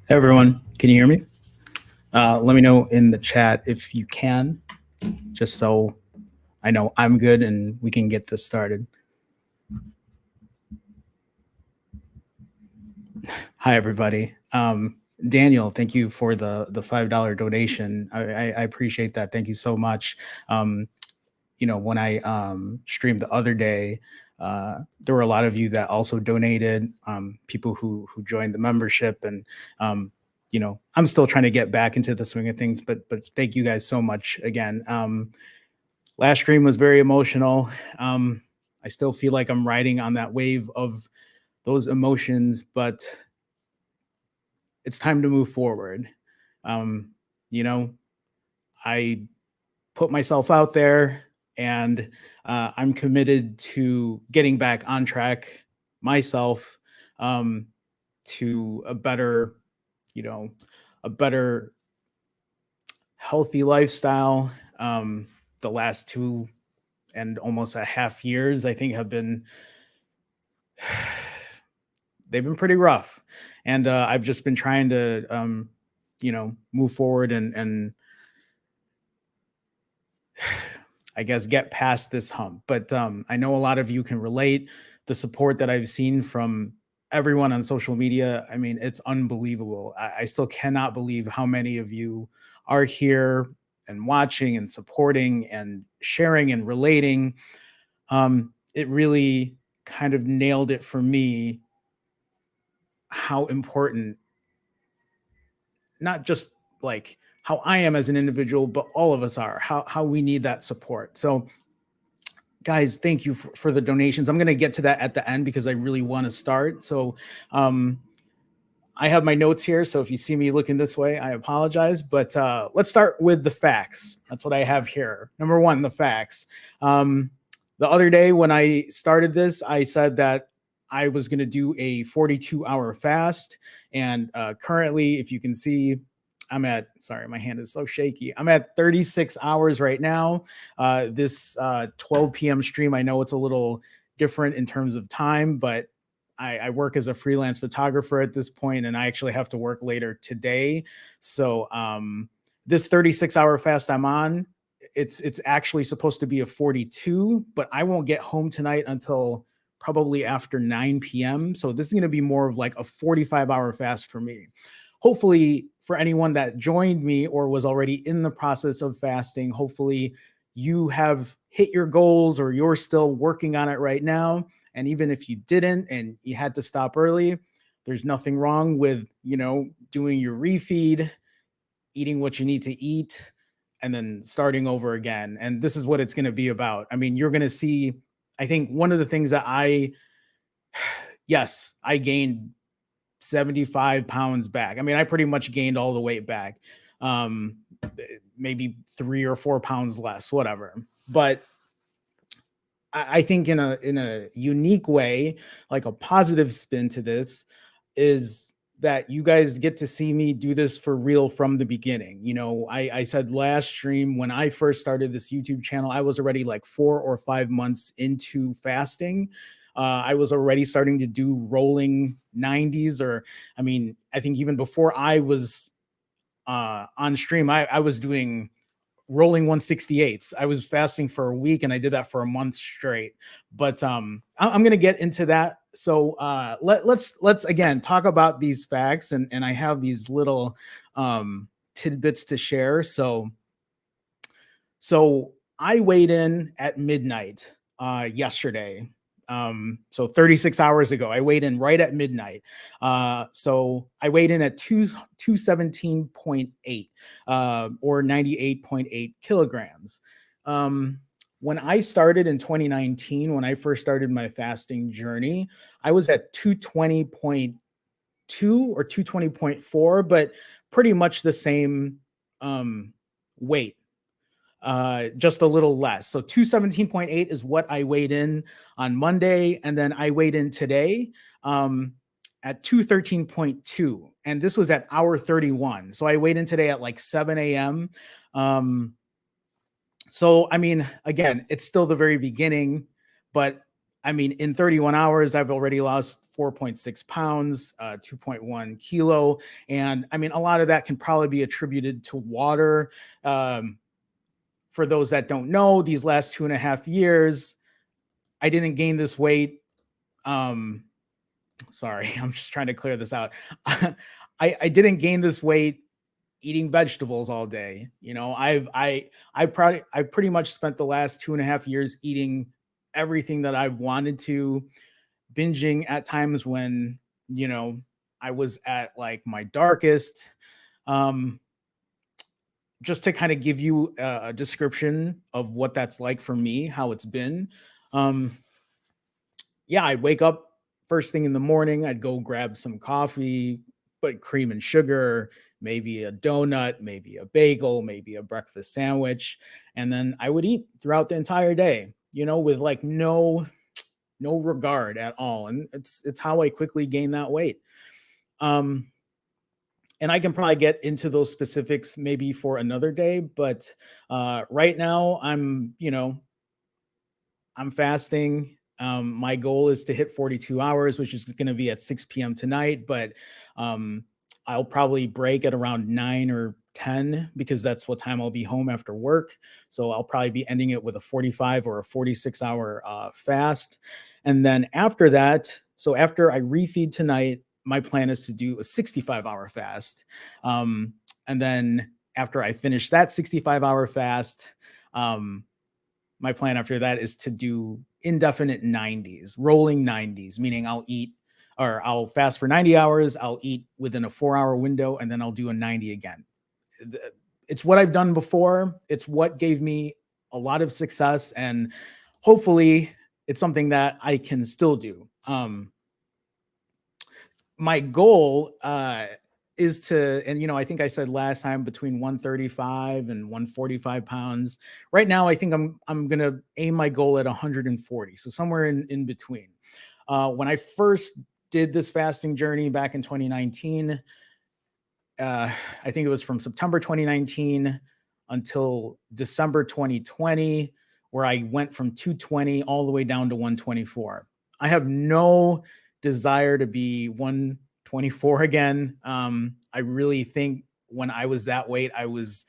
Hey everyone, can you hear me? Let me know in the chat if you can, just so I know I'm good and we can get this started. Hi everybody. Daniel, thank you for the $5 donation. I appreciate that. Thank you so much. Um, when I streamed the other day, there were a lot of you that also donated. People who joined the membership, and I'm still trying to get back into the swing of things. But thank you guys so much again. Last stream was very emotional. I still feel like I'm riding on that wave of those emotions, but it's time to move forward. Um, you know, I put myself out there, and I'm committed to getting back on track myself, um, to a better, you know, a better healthy lifestyle. The last 2.5 years, I think, have been they've been pretty rough, and I've just been trying to move forward and I guess get past this hump. But I know a lot of you can relate. The support that I've seen from everyone on social media, I mean, it's unbelievable. I still cannot believe how many of you are here and watching and supporting and sharing and relating. It really kind of nailed it for me how important, not just like how I am as an individual, but all of us are, how we need that support. So guys, thank you for the donations. I'm going to get to that at the end because I really want to start. So I have my notes here. So if you see me looking this way, I apologize. But let's start with the facts. That's what I have here. Number one, the facts. The other day when I started this, I said that I was going to do a 42-hour fast. And currently, if you can see, sorry, my hand is so shaky. I'm at 36 hours right now. This 12 p.m. stream, I know it's a little different in terms of time, but I work as a freelance photographer at this point, and I actually have to work later today. So this 36-hour fast I'm on, it's actually supposed to be a 42, but I won't get home tonight until probably after 9 p.m. So this is going to be more of like a 45-hour fast for me. Hopefully, for anyone that joined me or was already in the process of fasting, hopefully you have hit your goals or you're still working on it right now. And even if you didn't and you had to stop early, there's nothing wrong with, doing your refeed, eating what you need to eat, and then starting over again. And this is what it's going to be about. I mean, you're going to see, I think one of the things that yes, I gained 75 pounds back. I mean, I pretty much gained all the weight back. Um, Maybe 3 or 4 pounds less, whatever. But I think in a unique way, like a positive spin to this, is that you guys get to see me do this for real from the beginning. I said last stream when I first started this YouTube channel, I was already like 4 or 5 months into fasting. I was already starting to do rolling 90s, or I mean, I think even before I was on stream, I was doing rolling 168s. I was fasting for a week and I did that for a month straight. But I'm going to get into that. So let's again talk about these facts, and I have these little tidbits to share. So I weighed in at midnight yesterday. So 36 hours ago, I weighed in right at midnight. So I weighed in at 217.8 or 98.8 kilograms. When I started in 2019, when I first started my fasting journey, I was at 220.2 or 220.4, but pretty much the same weight, just a little less. So 217.8 is what I weighed in on Monday. And then I weighed in today at 213.2. And this was at hour 31. So I weighed in today at like 7 a.m. So, I mean, again, it's still the very beginning, but I mean, in 31 hours, I've already lost 4.6 pounds, 2.1 kilo. And I mean, a lot of that can probably be attributed to water. Um, for those that don't know, these last 2.5 years, I didn't gain this weight. Um, Sorry, I'm just trying to clear this out. I didn't gain this weight eating vegetables all day. I pretty much spent the last 2.5 years eating everything that I wanted to, binging at times when, you know, I was at like my darkest. Um, just to kind of give you a description of what that's like for me, how it's been. Um, yeah, I'd wake up first thing in the morning. I'd go grab some coffee, put cream and sugar, maybe a donut, maybe a bagel, maybe a breakfast sandwich, and then I would eat throughout the entire day, with like no regard at all. And it's how I quickly gained that weight. Um, and I can probably get into those specifics maybe for another day, but right now I'm fasting. My goal is to hit 42 hours, which is going to be at 6 p.m. tonight, but um, I'll probably break at around 9 or 10 because that's what time I'll be home after work. So I'll probably be ending it with a 45 or a 46-hour fast. And then after that, so after I refeed tonight, my plan is to do a 65-hour fast. Um, and then after I finish that 65-hour fast, um, my plan after that is to do indefinite 90s, rolling 90s, meaning I'll fast for 90 hours, I'll eat within a 4 hour window, and then I'll do a 90 again. It's what I've done before. It's what gave me a lot of success. And hopefully, it's something that I can still do. My goal is to, and I think I said last time between 135 and 145 pounds. Right now, I think I'm gonna aim my goal at 140, so somewhere in between. When I first did this fasting journey back in 2019, I think it was from September 2019 until December 2020, where I went from 220 all the way down to 124. I have no desire to be 124 again. I really think when I was that weight, I was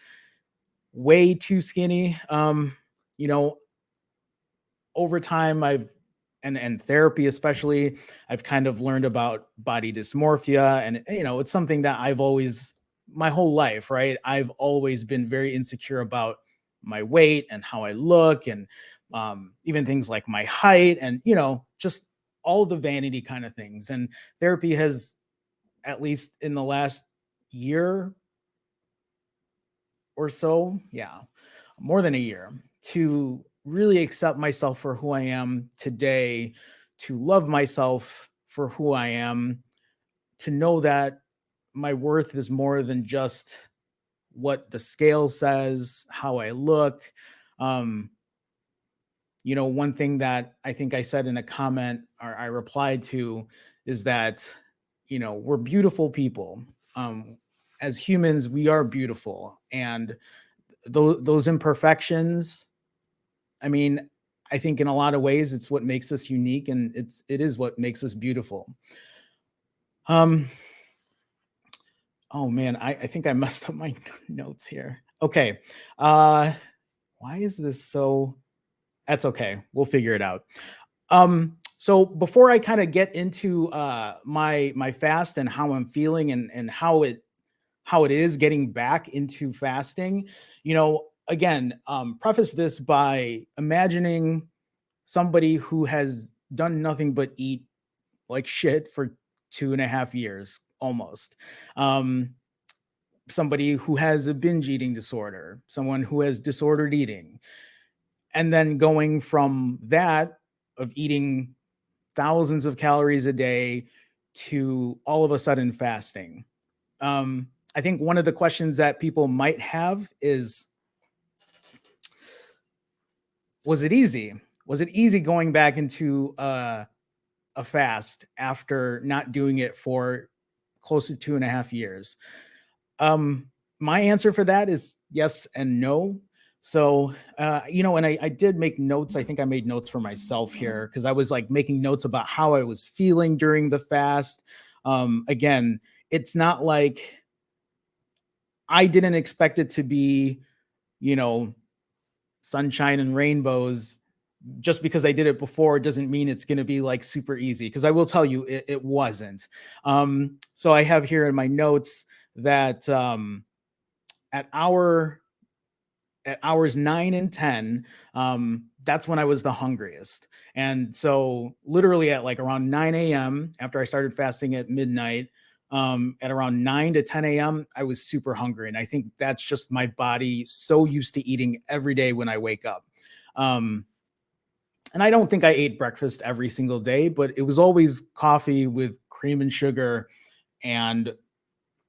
way too skinny. You know, over time and therapy especially, I've kind of learned about body dysmorphia, and it's something that I've always, my whole life, right, I've always been very insecure about my weight and how I look, and even things like my height, and just all the vanity kind of things. And therapy has, at least in the last year or so, yeah, more than a year, to really accept myself for who I am today, to love myself for who I am, to know that my worth is more than just what the scale says, how I look. Um, One thing that I think I said in a comment, or I replied to, is that, we're beautiful people. Um, as humans, we are beautiful. And those imperfections, I mean, I think in a lot of ways it's what makes us unique, and it is what makes us beautiful. Um, oh man, I think I messed up my notes here. Okay. Uh why is this so, that's okay. We'll figure it out. So before I kind of get into my fast and how I'm feeling, and how it is getting back into fasting, again, preface this by imagining somebody who has done nothing but eat like shit for 2.5 years almost. Um, Somebody who has a binge eating disorder, someone who has disordered eating, and then going from that, of eating thousands of calories a day, to all of a sudden fasting. I think one of the questions that people might have is, was it easy? Was it easy going back into a fast after not doing it for close to 2.5 years? Um, my answer for that is yes and no. So, and I did make notes. I think I made notes for myself here because I was like making notes about how I was feeling during the fast. Again, it's not like I didn't expect it to be, you know, sunshine and rainbows. Just because I did it before doesn't mean it's going to be like super easy. Because I will tell you, it wasn't. So I have here in my notes that at our at hours 9 and 10, that's when I was the hungriest. And so, literally, at like around 9 a.m., after I started fasting at midnight, at around 9 to 10 a.m., I was super hungry. And I think that's just my body so used to eating every day when I wake up. Um, and I don't think I ate breakfast every single day, but it was always coffee with cream and sugar and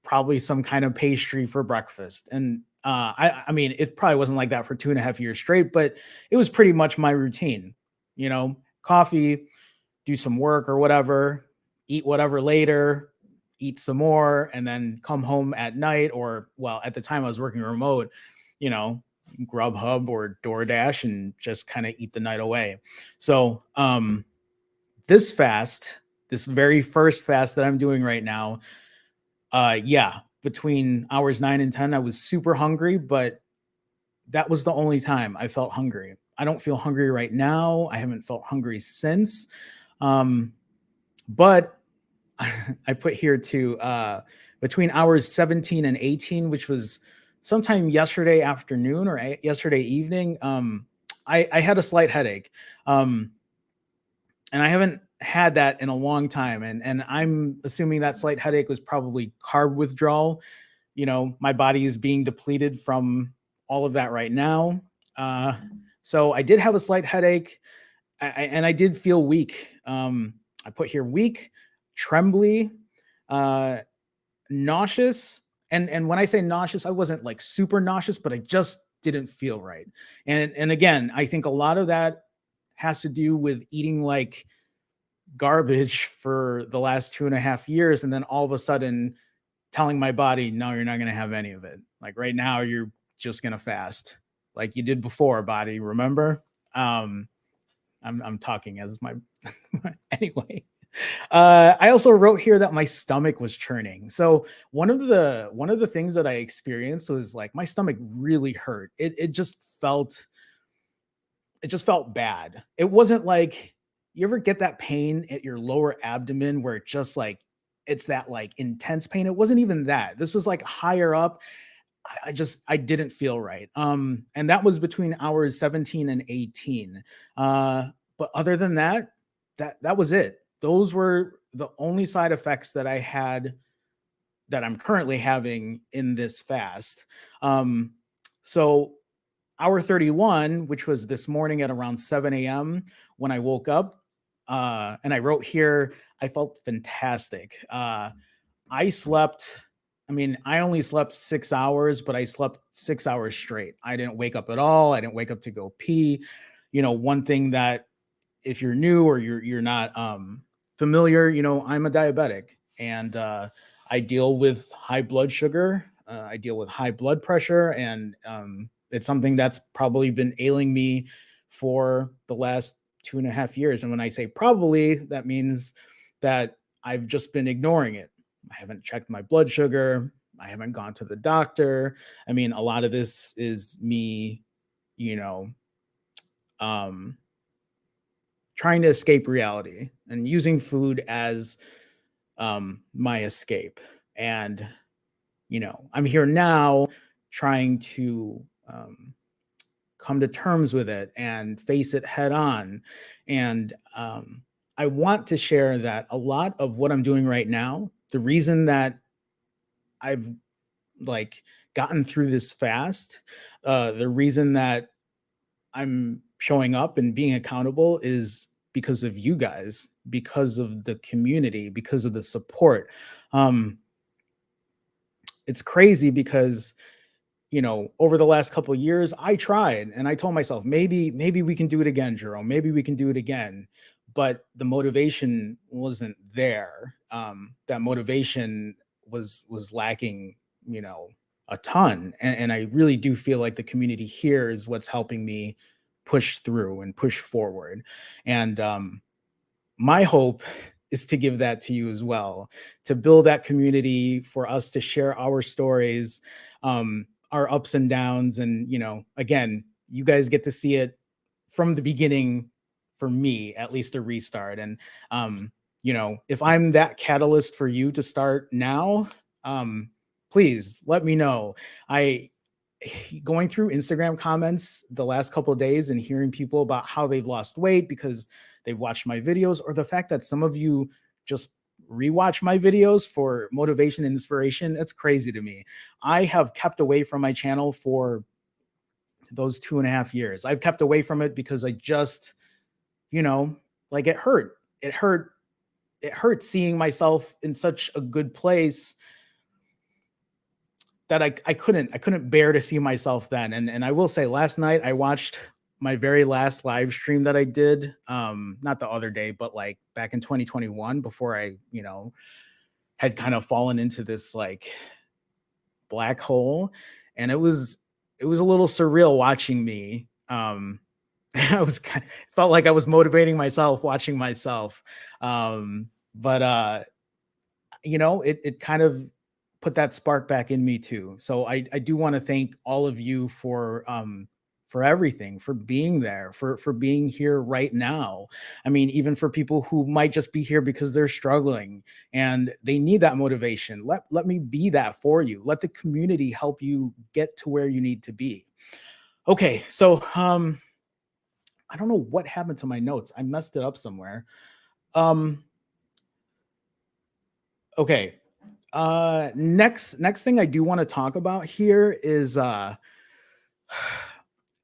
probably some kind of pastry for breakfast. And I mean, it probably wasn't like that for 2.5 years straight, but it was pretty much my routine. Coffee, do some work or whatever, eat whatever later, eat some more, and then come home at night. Or, well, at the time I was working remote, you know, Grubhub or DoorDash and just kind of eat the night away. So, this fast, this very first fast that I'm doing right now, yeah, between hours 9 and 10, I was super hungry, but that was the only time I felt hungry. I don't feel hungry right now. I haven't felt hungry since. Um, but I put here too, between hours 17 and 18, which was sometime yesterday afternoon or yesterday evening, I had a slight headache. Um, and I haven't had that in a long time. And I'm assuming that slight headache was probably carb withdrawal. My body is being depleted from all of that right now. Uh, so I did have a slight headache, and I did feel weak. I put here weak, trembly, uh, nauseous. And when I say nauseous, I wasn't like super nauseous, but I just didn't feel right. And again, I think a lot of that has to do with eating like garbage for the last 2.5 years, and then all of a sudden telling my body, no, you're not going to have any of it. Like right now, you're just going to fast like you did before, body. Remember? Um, I'm talking as my anyway. I also wrote here that my stomach was churning. So one of the things that I experienced was like my stomach really hurt. It just felt bad. It wasn't like, you ever get that pain at your lower abdomen where it just like it's that like intense pain. It wasn't even that. This was like higher up. I didn't feel right. And that was between hours 17 and 18. But other than that, that was it. Those were the only side effects that I had, that I'm currently having in this fast. So hour 31, which was this morning at around 7 a.m. when I woke up, and I wrote here, I felt fantastic. I slept, I mean, I only slept 6 hours, but I slept 6 hours straight. I didn't wake up at all. I didn't wake up to go pee. One thing that, if you're new or you're not familiar, I'm a diabetic, and I deal with high blood sugar. I deal with high blood pressure, and it's something that's probably been ailing me for the last 2.5 years. And when I say probably, that means that I've just been ignoring it. I haven't checked my blood sugar. I haven't gone to the doctor. I mean, a lot of this is me, you know, um, trying to escape reality and using food as my escape. And, I'm here now trying to come to terms with it and face it head on. And I want to share that a lot of what I'm doing right now, the reason that I've like gotten through this fast, the reason that I'm showing up and being accountable is because of you guys, because of the community, because of the support. Um, it's crazy because, over the last couple of years, I tried and I told myself, maybe we can do it again, Jerome. Maybe we can do it again. But the motivation wasn't there. That motivation was lacking, you know, a ton. And I really do feel like the community here is what's helping me push through and push forward. And my hope is to give that to you as well, to build that community, for us to share our stories, our ups and downs. And, again, you guys get to see it from the beginning, for me, at least a restart. And, if I'm that catalyst for you to start now, um, please let me know. I, going through Instagram comments the last couple of days and hearing people about how they've lost weight because they've watched my videos, or the fact that some of you just rewatch my videos for motivation and inspiration, that's crazy to me. I have kept away from my channel for those 2.5 years. I've kept away from it because I just, you know, like, it hurt. It hurt seeing myself in such a good place that I couldn't bear to see myself then. And I will say, last night I watched my very last live stream that I did. Not the other day, but like back in 2021, before I, had kind of fallen into this like black hole. And it was a little surreal watching me. I was felt like I was motivating myself watching myself. But it kind of put that spark back in me too. So I do want to thank all of you for everything, for being there, for being here right now. I mean, even for people who might just be here because they're struggling and they need that motivation. Let me be that for you. Let the community help you get to where you need to be. Okay, so I don't know what happened to my notes. I messed it up somewhere. Um okay, next thing I do want to talk about here is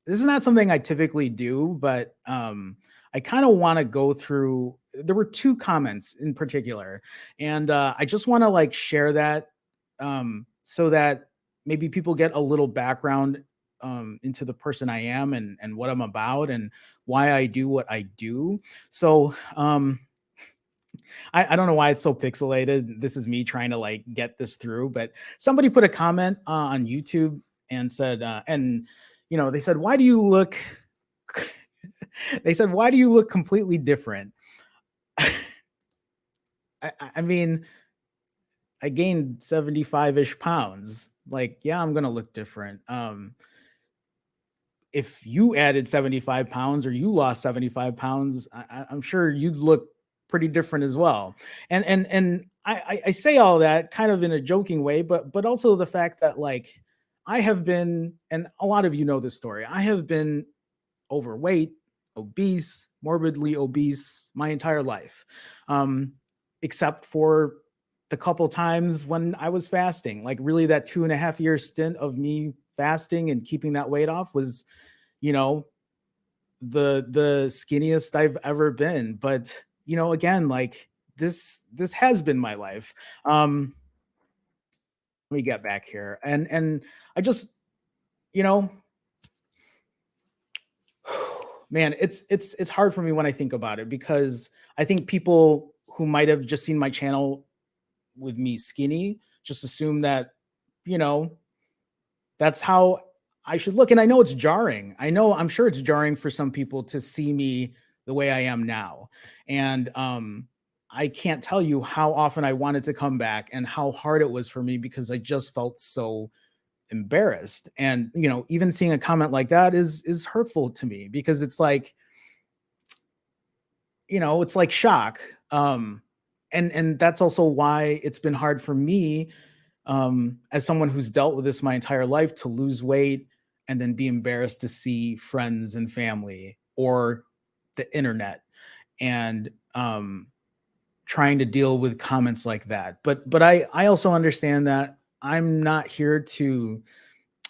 this is not something I typically do, but I kind of want to go through. There were two comments in particular, and I just want to like share that, so that maybe people get a little background into the person I am, and what I'm about, and why I do what I do. So I don't know why it's so pixelated. This is me trying to like get this through, but somebody put a comment on YouTube and said, and they said, why do you look? They said, why do you look completely different? I mean, I gained 75-ish pounds. Like, yeah, I'm gonna look different. If you added 75 pounds or you lost 75 pounds, I'm sure you'd look pretty different as well. And I say all that kind of in a joking way, but also the fact that, like, I have been, and a lot of you know this story, I have been overweight, obese, morbidly obese my entire life, um, except for the couple times when I was fasting. Like, really, that 2.5 year stint of me fasting and keeping that weight off was, you know, the skinniest I've ever been. But again, like, this has been my life. Let me get back here, and I just, you know, man, it's hard for me when I think about it, because I think people who might have just seen my channel with me skinny just assume that, you know, that's how I should look. And I know it's jarring. I'm sure it's jarring for some people to see me the way I am now. And I can't tell you how often I wanted to come back and how hard it was for me, because I just felt so embarrassed. And even seeing a comment like that is hurtful to me, because it's like, it's like shock. And that's also why it's been hard for me, as someone who's dealt with this my entire life, to lose weight and then be embarrassed to see friends and family or the internet, and trying to deal with comments like that. But I also understand that I'm not here to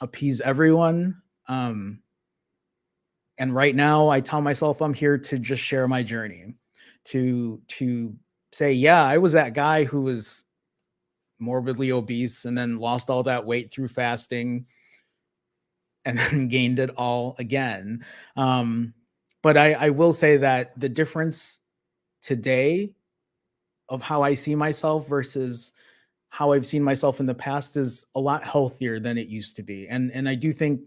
appease everyone. And right now I tell myself I'm here to just share my journey, to say, yeah, I was that guy who was morbidly obese and then lost all that weight through fasting and then gained it all again. Um, but I will say that the difference today of how I see myself versus how I've seen myself in the past is a lot healthier than it used to be. And I do think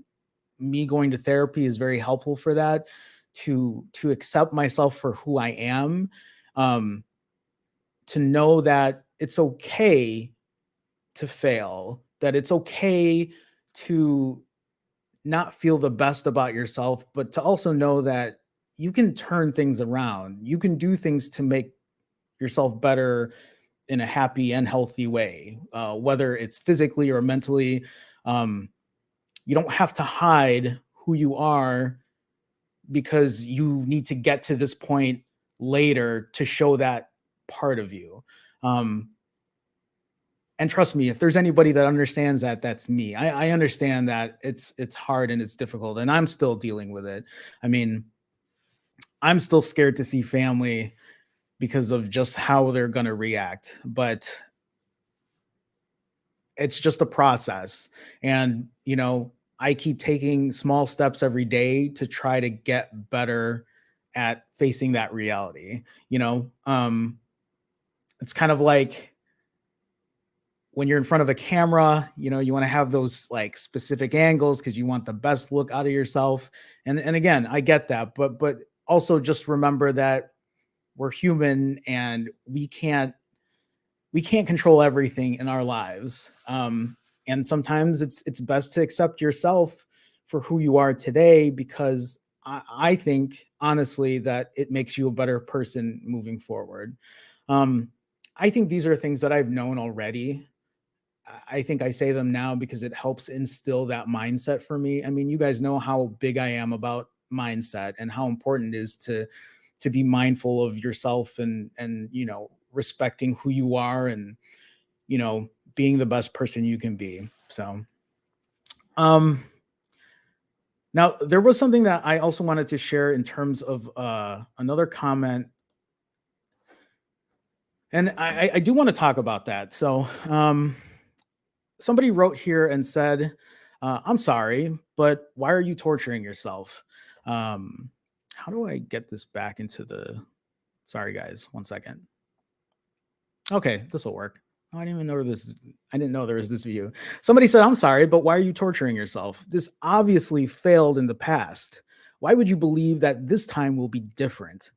me going to therapy is very helpful for that, to accept myself for who I am, um, to know that it's okay to fail, that it's okay to not feel the best about yourself, but to also know that you can turn things around. You can do things to make yourself better in a happy and healthy way, whether it's physically or mentally. Um, you don't have to hide who you are because you need to get to this point later to show that part of you. Um, and trust me, if there's anybody that understands that, that's me. I understand that it's hard and it's difficult, and I'm still dealing with it. I mean, I'm still scared to see family because of just how they're gonna react. But it's just a process. And, I keep taking small steps every day to try to get better at facing that reality. It's kind of like when you're in front of a camera, you want to have those like specific angles because you want the best look out of yourself. And again, I get that, but also just remember that we're human and we can't control everything in our lives. And sometimes it's best to accept yourself for who you are today, because I think honestly that it makes you a better person moving forward. Um, I think these are things that I've known already. I think I say them now because it helps instill that mindset for me. I mean, you guys know how big I am about mindset and how important it is to be mindful of yourself, and respecting who you are, and being the best person you can be. So, um, now there was something that I also wanted to share in terms of another comment, and I do want to talk about that. So, somebody wrote here and said, "I'm sorry, but why are you torturing yourself?" Um, how do I get this back into the? Sorry, guys, 1 second. Okay, this will work. Oh, I didn't even know this. I didn't know there was this view. Somebody said, "I'm sorry, but why are you torturing yourself? This obviously failed in the past. Why would you believe that this time will be different?"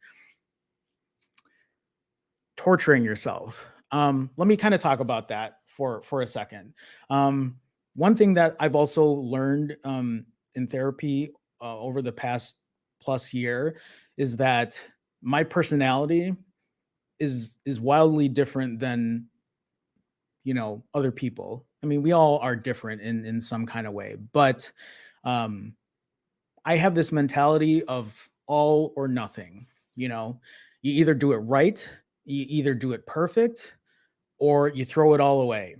Torturing yourself. Let me kind of talk about that for a second. Um, One thing that I've also learned in therapy over the past plus year is that my personality is wildly different than other people. I mean, we all are different in some kind of way, but um I have this mentality of all or nothing. You either do it right, you either do it perfect, or you throw it all away.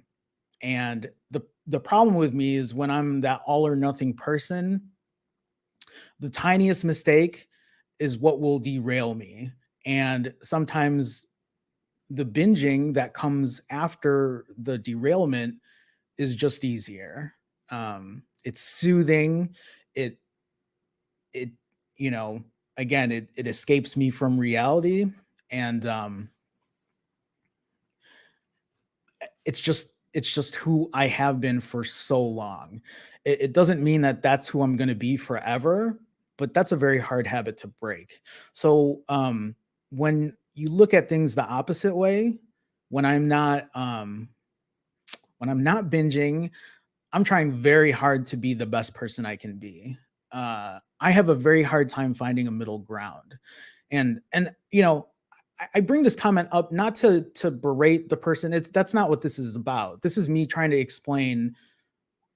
And the problem with me is when I'm that all or nothing person, the tiniest mistake is what will derail me. And sometimes the binging that comes after the derailment is just easier. It's soothing. It it you know Again, it escapes me from reality, and it's just who I have been for so long. It doesn't mean that that's who I'm going to be forever, but that's a very hard habit to break. So when you look at things the opposite way, when I'm not binging, I'm trying very hard to be the best person I can be. I have a very hard time finding a middle ground, and I bring this comment up not to berate the person. That's not what this is about. This is me trying to explain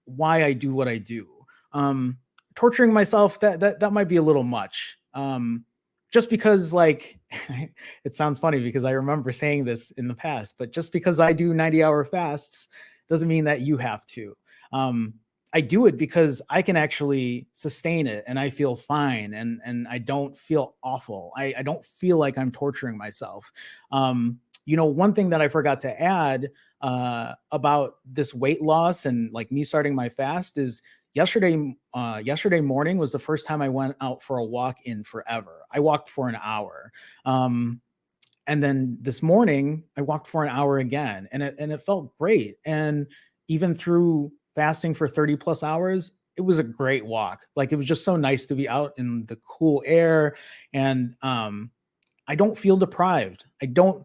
why I do what I do. Um, Torturing myself, that might be a little much. Just because, like, it sounds funny because I remember saying this in the past, but just because I do 90-hour fasts doesn't mean that you have to. Um, I do it because I can actually sustain it and I feel fine, and I don't feel awful. I don't feel like I'm torturing myself. One thing that I forgot to add about this weight loss and like me starting my fast is yesterday morning was the first time I went out for a walk in forever. I walked for an hour. um And then this morning I walked for an hour again, and it felt great. And even through fasting for 30 plus hours, it was a great walk. Like, it was just so nice to be out in the cool air. And I don't feel deprived. I don't,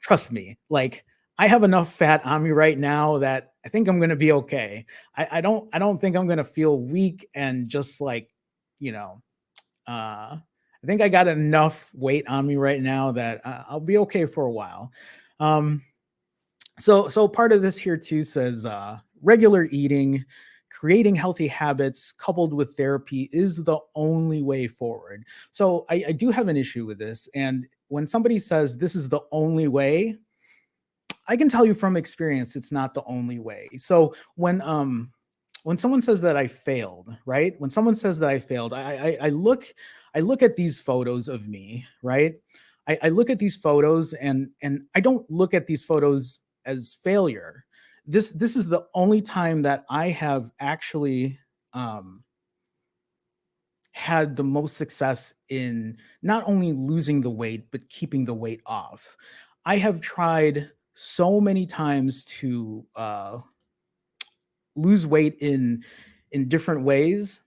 trust me, like, I have enough fat on me right now that I think I'm gonna be okay. I don't think I'm gonna feel weak and just like, you know, I think I got enough weight on me right now that I'll be okay for a while. Um, so part of this here too says regular eating, creating healthy habits coupled with therapy is the only way forward. So I do have an issue with this, and when somebody says this is the only way, I can tell you from experience it's not the only way. So when someone says that I failed, right? When someone says that I failed, I look at these photos of me, right? I look at these photos, and I don't look at these photos as failure. This is the only time that I have actually um had the most success in not only losing the weight but keeping the weight off. I have tried so many times to lose weight in different ways,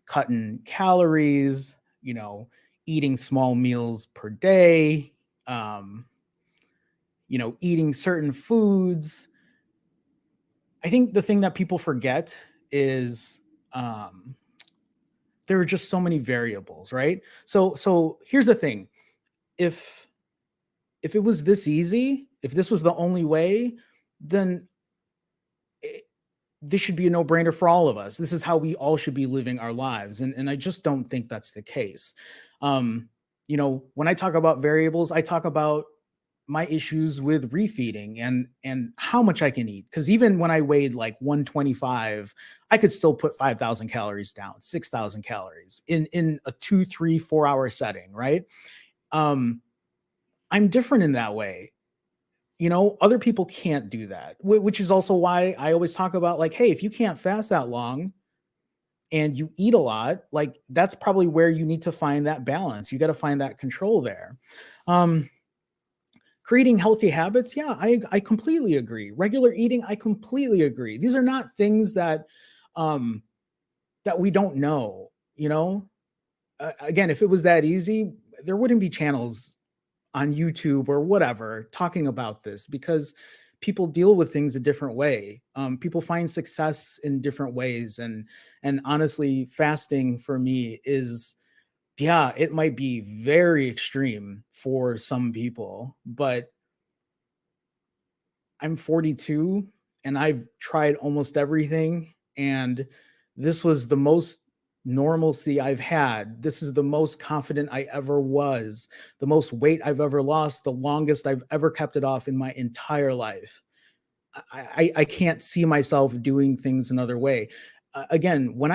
cutting calories, eating small meals per day, um, eating certain foods. I think the thing that people forget is um, there are just so many variables, right? So here's the thing: if if it was this easy, if this was the only way, then it, this should be a no-brainer for all of us. This is how we all should be living our lives. And I just don't think that's the case. Um, when I talk about variables, I talk about my issues with refeeding and how much I can eat. Because even when I weighed like 125, I could still put 5,000 calories down, 6,000 calories in a 2, 3, 4 hour setting, right? Um, I'm different in that way. Other people can't do that, which is also why I always talk about, like, hey, if you can't fast that long and you eat a lot, like, that's probably where you need to find that balance. You got to find that control there. Um, Creating healthy habits, yeah, I completely agree. Regular eating, I completely agree. These are not things um, that we don't know. Again, if it was that easy, there wouldn't be channels on YouTube or whatever talking about this, because people deal with things a different way. People find success in different ways, and honestly, fasting for me is, yeah, it might be very extreme for some people, but I'm 42 and I've tried almost everything, and this was the most normalcy I've had. This is the most confident I ever was, the most weight I've ever lost, the longest I've ever kept it off in my entire life. I can't see myself doing things another way. Again, when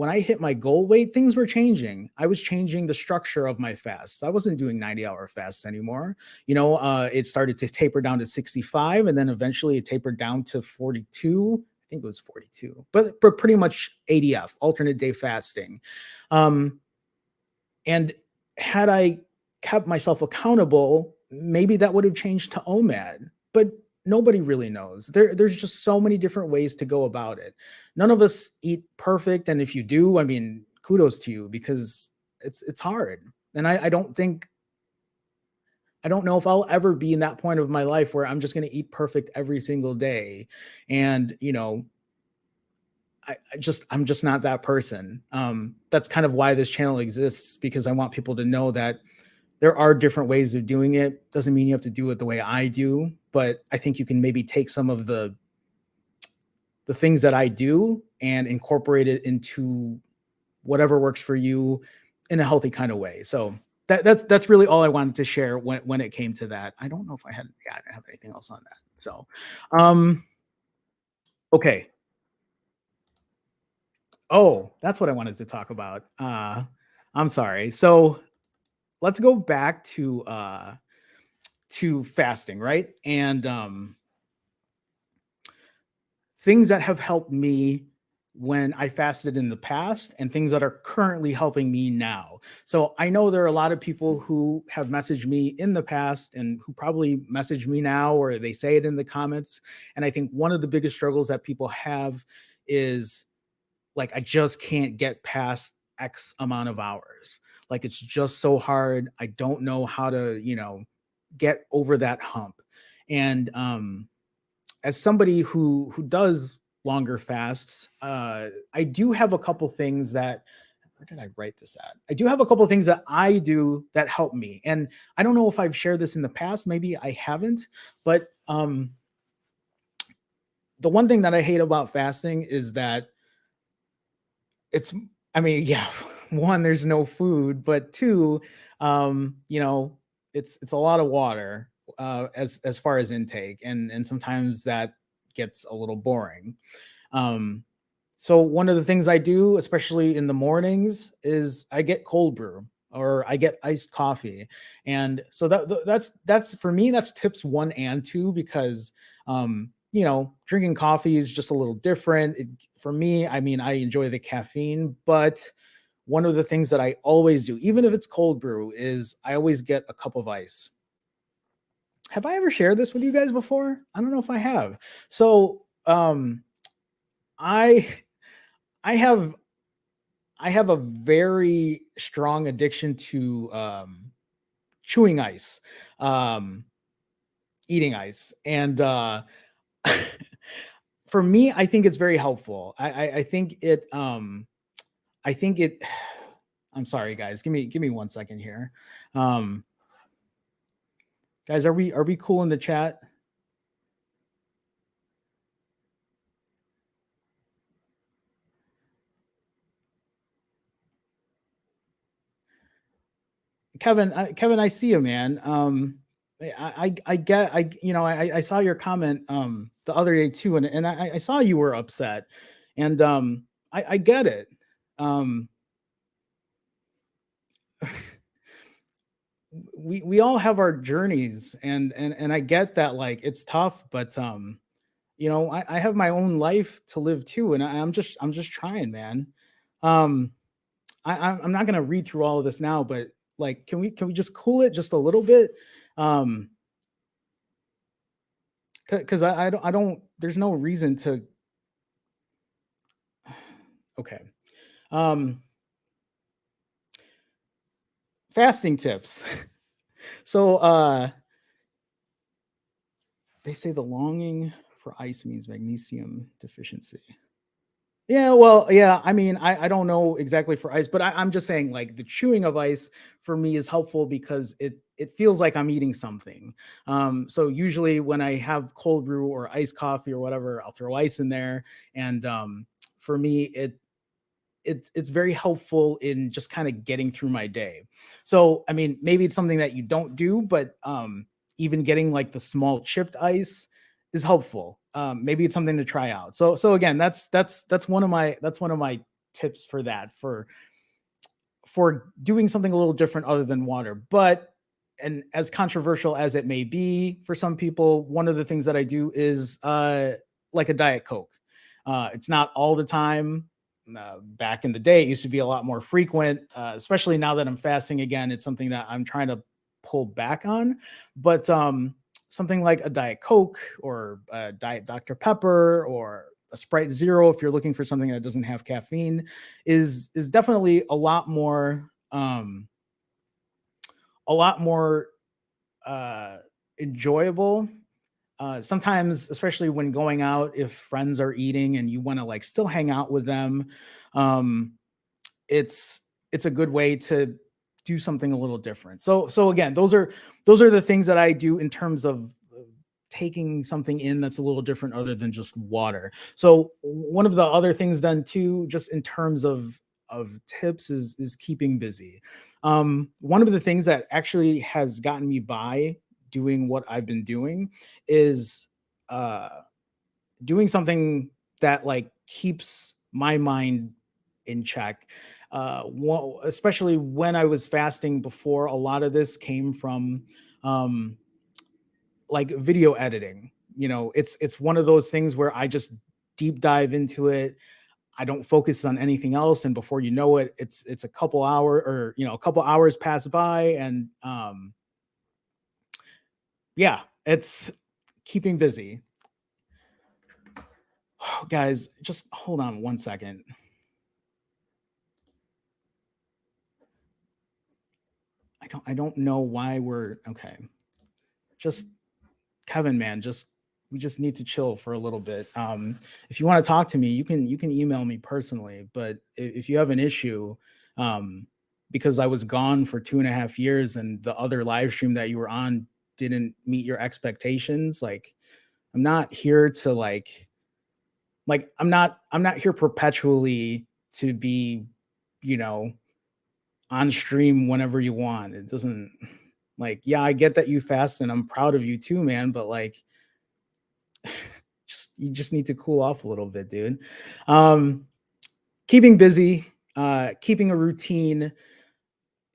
I hit my goal weight, things were changing. I was changing the structure of my fasts. I wasn't doing 90-hour fasts anymore. It started to taper down to 65, and then eventually it tapered down to 42. I think it was 42, but pretty much ADF, alternate day fasting. Um, and had I kept myself accountable, maybe that would have changed to OMAD. But nobody really knows. There's just so many different ways to go about it. None of us eat perfect, and if you do, I mean, kudos to you, because it's hard. And I don't know if I'll ever be in that point of my life where I'm just going to eat perfect every single day. And I'm just not that person. That's kind of why this channel exists, because I want people to know that there are different ways of doing it. Doesn't mean you have to do it the way I do, but I think you can maybe take some of the things that I do and incorporate it into whatever works for you in a healthy kind of way. So that's really all I wanted to share when it came to that. I don't know if I didn't have anything else on that. So, um, okay. Oh, that's what I wanted to talk about. I'm sorry. So let's go back to fasting, right? And things that have helped me when I fasted in the past and things that are currently helping me now. So I know there are a lot of people who have messaged me in the past and who probably message me now, or they say it in the comments. And I think one of the biggest struggles that people have is like, I just can't get past X amount of hours. Like, it's just so hard. I don't know how to, get over that hump. And as somebody who does longer fasts, I do have a couple things that, where did I write this at? I do have a couple things that I do that help me. And I don't know if I've shared this in the past, maybe I haven't, but the one thing that I hate about fasting is that it's, I mean, yeah, one, there's no food, but two, it's a lot of water, as far as intake, and sometimes that gets a little boring. Um, so one of the things I do, especially in the mornings, is I get cold brew or I get iced coffee. And so that's for me, that's tips one and two, because drinking coffee is just a little different. For me, I mean, I enjoy the caffeine, but one of the things that I always do, even if it's cold brew, is I always get a cup of ice. Have I ever shared this with you guys before? I don't know if I have. So I I have I have a very strong addiction to chewing ice, um, eating ice, and for me, I think it's very helpful. I think it. I think it. I'm sorry, guys. Give me 1 second here. Um, guys, are we cool in the chat? Kevin, I see you, man. I get, I saw your comment the other day too, and I saw you were upset, and I get it. Um, we all have our journeys, and I get that, like, it's tough, but I have my own life to live too, and I'm just trying, man. Um, I'm not gonna read through all of this now, but like, can we just cool it just a little bit? Um, because I don't, there's no reason to. Okay. Um, fasting tips. So they say the longing for ice means magnesium deficiency. Yeah, well, yeah. I mean, I don't know exactly for ice, but I'm just saying, like, the chewing of ice for me is helpful because it feels like I'm eating something. So usually when I have cold brew or iced coffee or whatever, I'll throw ice in there, and for me, it's very helpful in just kind of getting through my day. So I mean, maybe it's something that you don't do, but even getting like the small chipped ice is helpful. Maybe it's something to try out. So again, that's one of my tips for that, for doing something a little different other than water. But, and as controversial as it may be for some people, one of the things that I do is like a Diet Coke. It's not all the time. Back in the day, it used to be a lot more frequent, especially now that I'm fasting again. It's something that I'm trying to pull back on. But something like a Diet Coke or a Diet Dr. Pepper or a Sprite Zero, if you're looking for something that doesn't have caffeine, is definitely a lot more uh, enjoyable. Sometimes, especially when going out, if friends are eating and you want to like still hang out with them, um, it's a good way to do something a little different. So again, those are the things that I do in terms of taking something in that's a little different other than just water. So one of the other things then too, just in terms of tips, is keeping busy. One of the things that actually has gotten me by doing what I've been doing is uh doing something that like keeps my mind in check. Especially when I was fasting before, a lot of this came from um like video editing. It's one of those things where I just deep dive into it. I don't focus on anything else, and before you know it, it's a couple hour, or a couple hours pass by, and yeah, it's keeping busy. Guys, just hold on one second. I don't know why we're okay. Just Kevin, man, just we just need to chill for a little bit. If you want to talk to me, you can email me personally. But if you have an issue, um, because I was gone for 2.5 years and the other live stream that you were on didn't meet your expectations, like I'm not here to I'm not here perpetually to be, you know, on stream whenever you want. It doesn't yeah, I get that you fast and I'm proud of you too, man, but you just need to cool off a little bit, dude. Um, Keeping busy, keeping a routine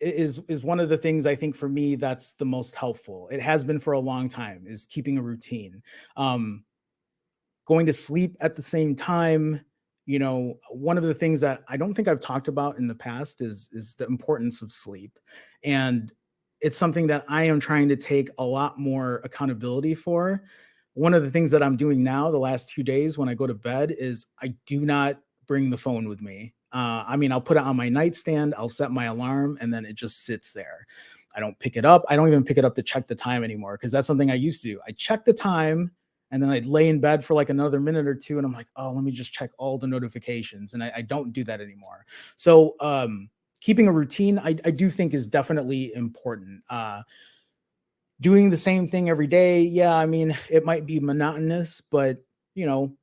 is one of the things I think for me that's the most helpful. It has been for a long time, is keeping a routine. Um, Going to sleep at the same time. One of the things that I don't think I've talked about in the past is the importance of sleep. And it's something that I am trying to take a lot more accountability for. One of the things that I'm doing now the last 2 days when I go to bed is I do not bring the phone with me. I mean, I'll put it on my nightstand, I'll set my alarm, and then it just sits there. I don't pick it up. I don't even pick it up to check the time anymore, because that's something I used to do. I check the time and then I'd lay in bed for like another minute or two, and I'm like, oh, let me just check all the notifications. And I don't do that anymore. So keeping a routine, I do think is definitely important. Doing the same thing every day, yeah, I mean, it might be monotonous, but you know,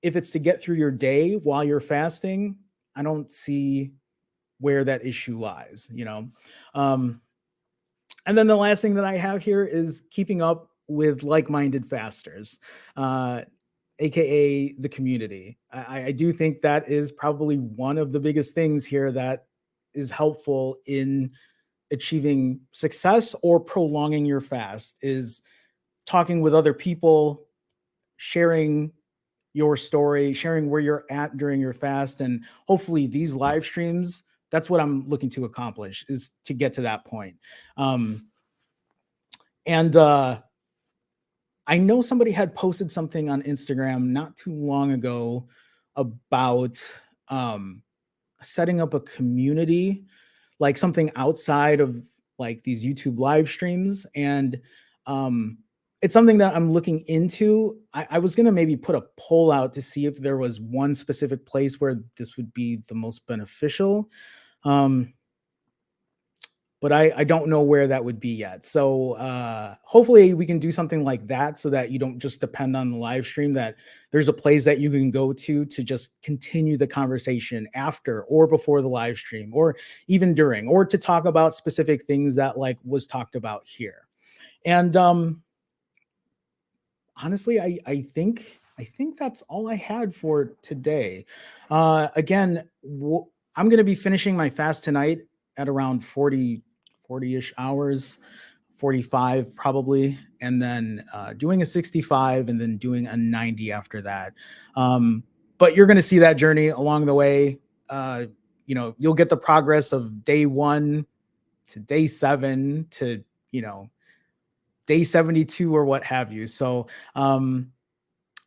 if it's to get through your day while you're fasting, I don't see where that issue lies. Um, and then the last thing that I have here is keeping up with like-minded fasters, uh, aka the community. I do think that is probably one of the biggest things here that is helpful in achieving success or prolonging your fast, is talking with other people, sharing your story, sharing where you're at during your fast, and hopefully these live streams. That's what I'm looking to accomplish, is to get to that point. Um, and I know somebody had posted something on Instagram not too long ago about um, setting up a community, like something outside of like these YouTube live streams. And um, it's something that I'm looking into. I was going to maybe put a poll out to see if there was one specific place where this would be the most beneficial. Um, but I don't know where that would be yet. So hopefully we can do something like that, so that you don't just depend on the live stream, that there's a place that you can go to just continue the conversation after or before the live stream, or even during, or to talk about specific things that like was talked about here. And honestly, I think that's all I had for today. Again, I'm going to be finishing my fast tonight at around 40-ish hours, 45 probably, and then doing a 65, and then doing a 90 after that. But you're going to see that journey along the way. You'll get the progress of day 1 to day 7 to you know day 72 or what have you. So um,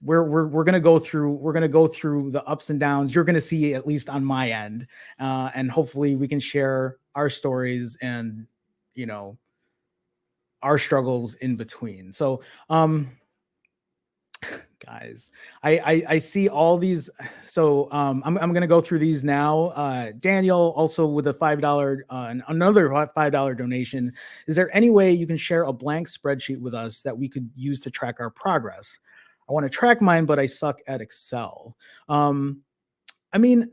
we're gonna go through the ups and downs. You're gonna see, at least on my end, and hopefully we can share our stories and you know our struggles in between. So guys, I see all these. So I'm gonna go through these now. Daniel, also with a $5 and another $5 donation. Is there any way you can share a blank spreadsheet with us that we could use to track our progress? I want to track mine, but I suck at Excel. Um, I mean,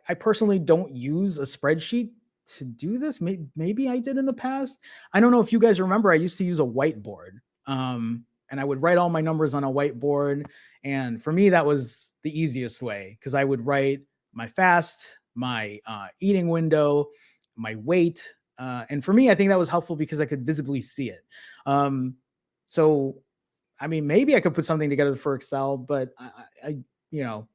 I personally don't use a spreadsheet to do this. Maybe I did in the past. I don't know if you guys remember. I used to use a whiteboard, and I would write all my numbers on a whiteboard. And for me, that was the easiest way, because I would write my fast, my eating window, my weight, and for me, I think that was helpful because I could visibly see it. Um, so I mean, maybe I could put something together for Excel, but I you know,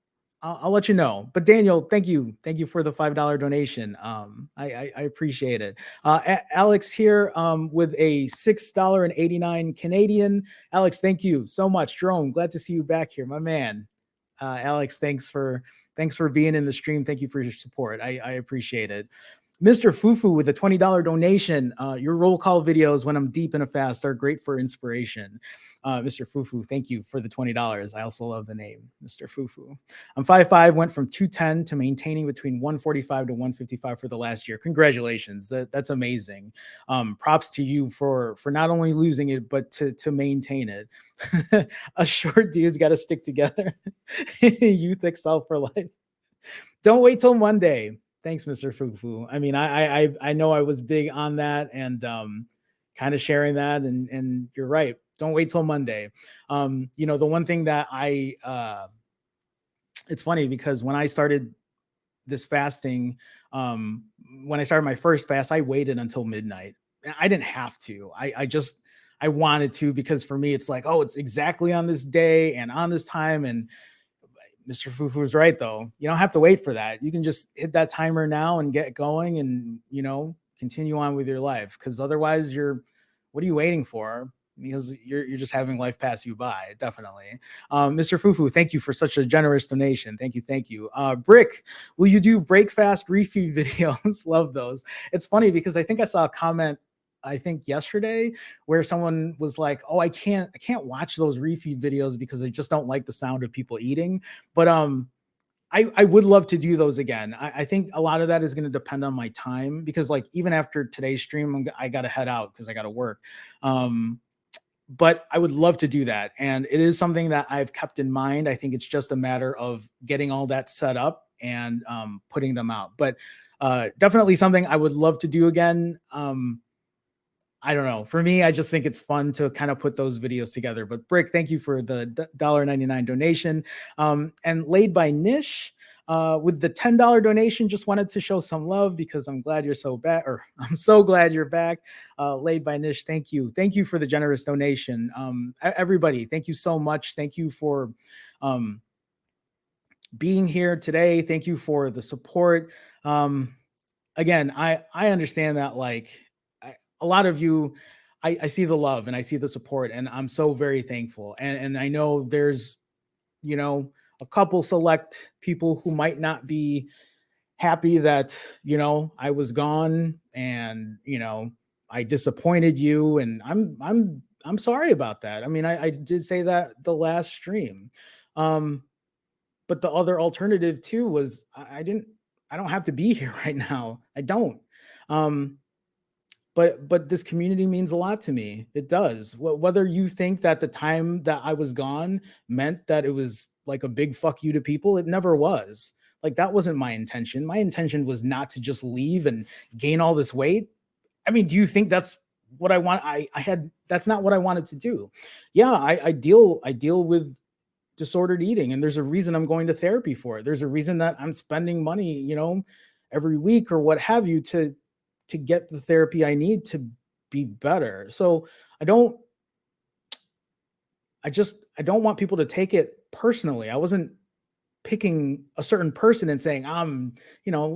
I'll let you know. But Daniel, thank you for the $5 donation. I appreciate it. Alex here with a $6.89 Canadian. Alex, thank you so much. Jerome, glad to see you back here, my man. Alex, thanks for being in the stream. Thank you for your support. I appreciate it. Mr. Fufu with a $20 donation. Your roll call videos when I'm deep in a fast are great for inspiration. Mr. Fufu, thank you for the $20. I also love the name, Mr. Fufu. I'm 5'5", went from 210 to maintaining between 145 to 155 for the last year. Congratulations. That's amazing. Props to you for not only losing it, but to maintain it. A short dude's got to stick together. Youth excel for life. Don't wait till Monday. Thanks, Mr. Fufu. I mean, I know I was big on that and kind of sharing that, and you're right. Don't wait till Monday. You know, the one thing that it's funny because when I started this fasting, when I started my first fast, I waited until midnight. I didn't have to. I wanted to because for me, it's like, oh, it's exactly on this day and on this time. And Mr. Fufu is right, though. You don't have to wait for that. You can just hit that timer now and get going and, you know, continue on with your life. Because otherwise, what are you waiting for? Because you're just having life pass you by, definitely. Mr. Fufu, thank you for such a generous donation. Thank you, thank you. Brick, will you do break fast refeed videos? Love those. It's funny because I think I saw a comment yesterday where someone was like, "Oh, I can't watch those refeed videos because I just don't like the sound of people eating." But I would love to do those again. I think a lot of that is going to depend on my time because like even after today's stream, I got to head out because I got to work. But I would love to do that, and it is something that I've kept in mind. I think it's just a matter of getting all that set up and putting them out. But definitely something I would love to do again. I don't know. For me, I just think it's fun to kind of put those videos together. But Brick, thank you for the $1.99 donation. And Laid by Nish with the $10 donation, just wanted to show some love because I'm glad you're so back, or I'm so glad you're back. Laid by Nish, thank you. Thank you for the generous donation. Everybody, thank you so much. Thank you for being here today. Thank you for the support. Again, I understand that like a lot of you, I see the love and I see the support, and I'm so very thankful. And I know there's, you know, a couple select people who might not be happy that, you know, I was gone and, you know, I disappointed you. And I'm sorry about that. I mean, I did say that the last stream. But the other alternative too was I don't have to be here right now. I don't. Um, but this community means a lot to me. It does. Whether you think that the time that I was gone meant that it was like a big fuck you to people, it never was. Like that wasn't my intention. My intention was not to just leave and gain all this weight. I mean, do you think that's what I want? I had that's not what I wanted to do. Yeah, I deal with disordered eating, and there's a reason I'm going to therapy for it. There's a reason that I'm spending money, you know, every week or what have you to get the therapy I need to be better. So I don't I don't want people to take it personally. I wasn't picking a certain person and saying you know, it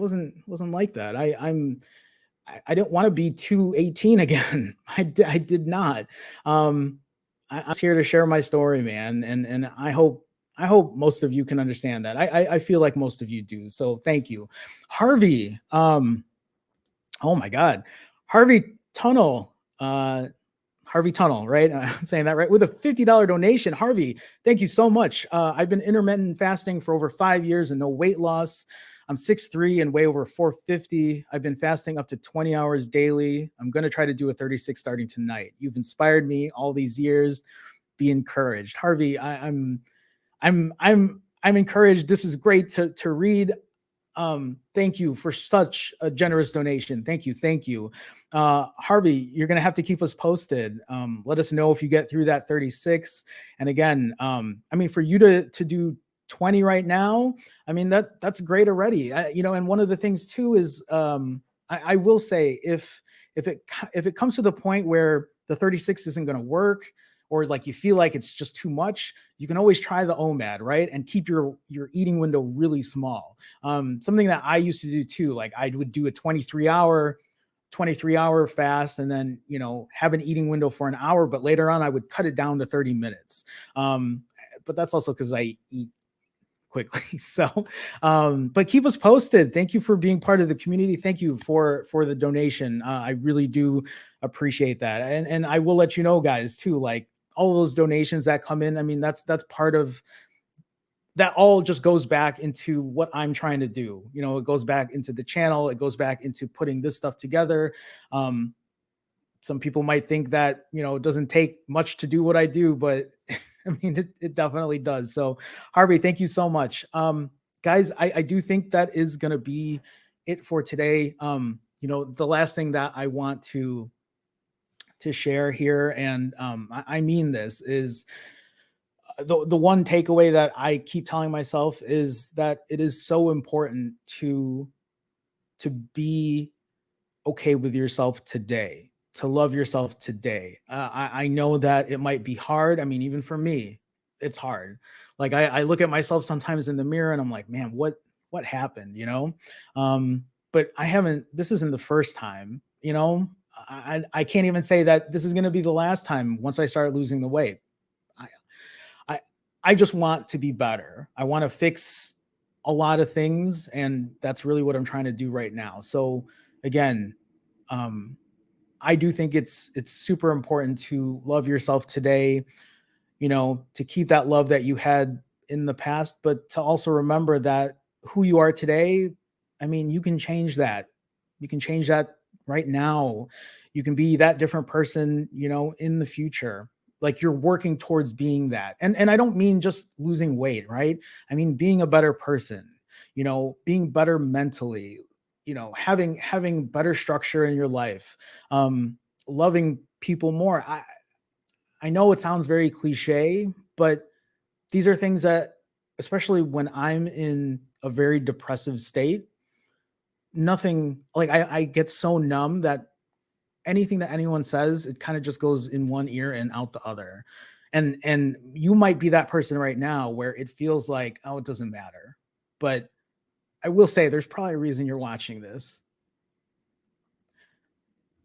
wasn't like that. I didn't want to be 218 again. I did not. I was here to share my story, man, and I hope most of you can understand that. I feel like most of you do. So thank you, Harvey. Oh my God, Harvey Tunnel. Harvey Tunnel, right? I'm saying that right. With a $50 donation, Harvey, thank you so much. I've been intermittent fasting for over 5 years and no weight loss. I'm 6'3" and weigh over 450. I've been fasting up to 20 hours daily. I'm going to try to do a 36 starting tonight. You've inspired me all these years. Be encouraged. Harvey, I'm encouraged. This is great to read. Thank you for such a generous donation. Thank you. Harvey, you're going to have to keep us posted. Let us know if you get through that 36. And again, I mean, for you to do 20 right now, I mean, that's great already. You know, and one of the things too is, I will say if it comes to the point where the 36 isn't going to work, or like you feel like it's just too much, you can always try the OMAD, right? And keep your eating window really small. Something that I used to do too, like I would do a 23-hour fast, and then have an eating window for an hour, but later on I would cut it down to 30 minutes. But that's also because I eat quickly. So but keep us posted. Thank you for being part of the community. Thank you for the donation. I really do appreciate that, and I will let you know, guys, too, like all of those donations that come in, I mean, that's part of that, all just goes back into what I'm trying to do. It goes back into the channel, it goes back into putting this stuff together. um some people might think that it doesn't take much to do what I do, but I mean, it definitely does. So Harvey, thank you so much. Guys, I do think that is going to be it for today. The last thing that I want to share here, and I mean this, is the one takeaway that I keep telling myself is that it is so important to be okay with yourself today, to love yourself today. I know that it might be hard. I mean, even for me, it's hard. Like I look at myself sometimes in the mirror and I'm like, man, what happened? But I haven't. This isn't the first time. I can't even say that this is going to be the last time once I start losing the weight. I I I just want to be better. I want to fix a lot of things, and that's really what I'm trying to do right now. So again, um, I do think it's super important to love yourself today, to keep that love that you had in the past, but to also remember that who you are today, I mean, you can change that. You can change that right now. You can be that different person, in the future. Like you're working towards being that. And I don't mean just losing weight, right? I mean being a better person, being better mentally, having better structure in your life, loving people more. I know it sounds very cliche, but these are things that, especially when I'm in a very depressive state, nothing like I get so numb that anything that anyone says, it kind of just goes in one ear and out the other. And you might be that person right now where it feels like, oh, it doesn't matter. But I will say there's probably a reason you're watching this.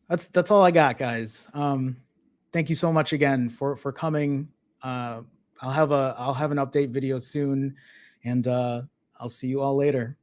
That's all I got, guys. Thank you so much again for coming. Uh, I'll have an update video soon, and I'll see you all later.